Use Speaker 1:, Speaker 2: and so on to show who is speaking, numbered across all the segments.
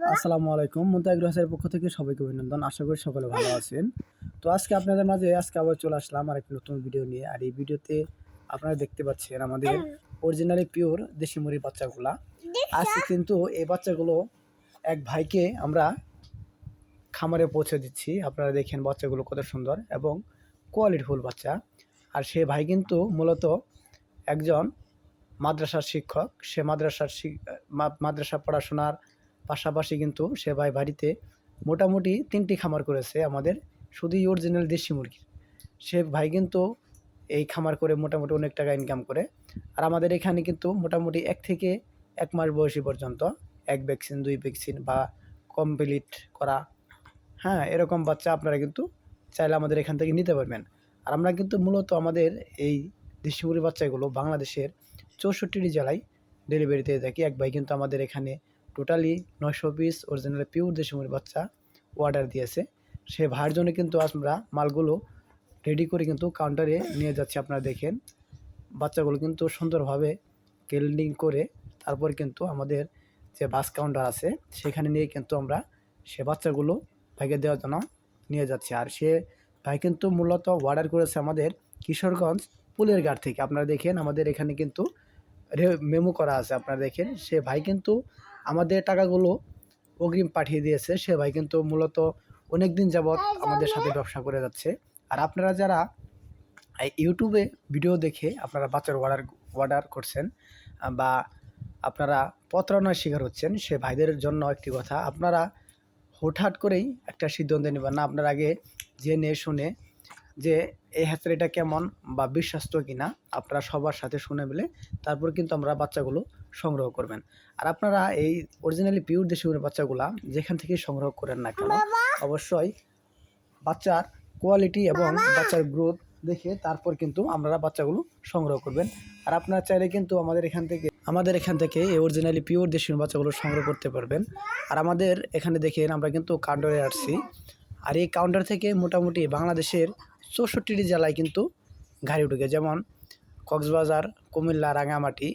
Speaker 1: আসসালামু আলাইকুম। মুনতাহা এগ্রোহাউসের পক্ষ থেকে সবাইকে অভিনন্দন। আশা করি সকলে ভালো আছেন। তো আজকে আপনাদের মাঝে আবার চলে আসলাম আরেকটি নতুন ভিডিও নিয়ে। আর এই ভিডিওতে আপনারা দেখতে পাচ্ছেন আমাদের অরিজিনালি পিওর দেশি মুরগির বাচ্চাগুলা। আজকে কিন্তু এই বাচ্চাগুলো এক ভাইকে আমরা খামারে পৌঁছে দিচ্ছি। আপনারা দেখেন বাচ্চাগুলো কত সুন্দর এবং কোয়ালিটিফুল বাচ্চা। আর সে ভাই কিন্তু মূলত একজন মাদ্রাসার শিক্ষক। সে মাদ্রাসা পড়াশোনার পাশাপাশি কিন্তু সে ভাই বাড়িতে মোটামুটি ৩টি খামার করেছে আমাদের শুধুই অরিজিনাল দেশি মুরগির। সে ভাই কিন্তু এই খামার করে মোটামুটি অনেক টাকা ইনকাম করে। আর আমাদের এখানে কিন্তু মোটামুটি ১ থেকে ১ মাস বয়সী পর্যন্ত ১ ভ্যাকসিন ২ ভ্যাকসিন বা কমপ্লিট করা, হ্যাঁ, এরকম বাচ্চা আপনারা কিন্তু চাইলে আমাদের এখান থেকে নিতে পারবেন। আর আমরা কিন্তু মূলত আমাদের এই দেশি মুরগির বাচ্চাগুলো বাংলাদেশের ৬৪টি জেলায় ডেলিভারি দিয়ে থাকি। এক ভাই কিন্তু আমাদের এখানে টোটালি ৯০০ পিস অরিজিনাল পিওর দেশি মুরগির বাচ্চা অর্ডার দিয়েছে। সে ভাইয়ের জন্য কিন্তু আমরা মালগুলো রেডি করে কিন্তু কাউন্টারে নিয়ে যাচ্ছি। আপনারা দেখেন বাচ্চাগুলো কিন্তু সুন্দরভাবে ক্লিনিং করে তারপর কিন্তু আমাদের যে বাস কাউন্টার আছে সেখানে নিয়ে কিন্তু আমরা সে বাচ্চাগুলো ভাইকে দেওয়ার জন্য নিয়ে যাচ্ছি। আর সে ভাই কিন্তু মূলত অর্ডার করেছে আমাদের কিশোরগঞ্জ পুলের ঘাট থেকে। আপনারা দেখেন আমাদের এখানে কিন্তু মেমো করা আছে। আপনারা দেখেন সে ভাই কিন্তু আমাদের টাকাগুলো অগ্রিম পাঠিয়ে দিয়েছে। সে ভাই কিন্তু মূলত অনেক দিন যাবৎ আমাদের সাথে ব্যবসা করে যাচ্ছে। আর আপনারা যারা ইউটিউবে ভিডিও দেখে আপনারা বাচ্চার অর্ডার করছেন বা আপনারা প্রতারণার শিকার হচ্ছেন, সে ভাইদের জন্য একটি কথা, আপনারা হুটহাট করেই একটা সিদ্ধান্ত নেবেন না। আপনার আগে জেনে শুনে যে এই হ্যাচারিটা কেমন বা বিশ্বাস্ত কিনা আপনারা সবার সাথে শুনে মিলে তারপর কিন্তু আমরা বাচ্চাগুলো সংগ্রহ করবেন। আর আপনারা এই অরিজিনালি পিওর দেশি মুরগির বাচ্চাগুলা যেখান থেকে সংগ্রহ করেন না কেন, অবশ্যই বাচ্চার কোয়ালিটি এবং বাচ্চার গ্রোথ দেখে তারপর কিন্তু আপনারা বাচ্চাগুলো সংগ্রহ করবেন। আর আপনারা চাইলে কিন্তু আমাদের এখান থেকে এই অরিজিনালি পিওর দেশি মুরগির বাচ্চাগুলো সংগ্রহ করতে পারবেন। আর আমাদের এখানে দেখেন আমরা কিন্তু কাউন্টারে আসছি। আর এই কাউন্টার থেকে মোটামুটি বাংলাদেশের ৬৪টি জেলায় কিন্তু গাড়ি ঢুকে, যেমন কক্সবাজার, কুমিল্লা, রাঙামাটি।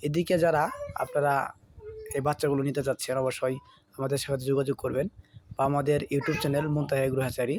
Speaker 1: এদিকে যারা আপনারা এই বাচ্চাগুলো নিতে চাচ্ছেন অবশ্যই আমাদের সাথে যোগাযোগ করবেন বা আমাদের ইউটিউব চ্যানেল মুনতাহা এগ্রো হ্যাচারি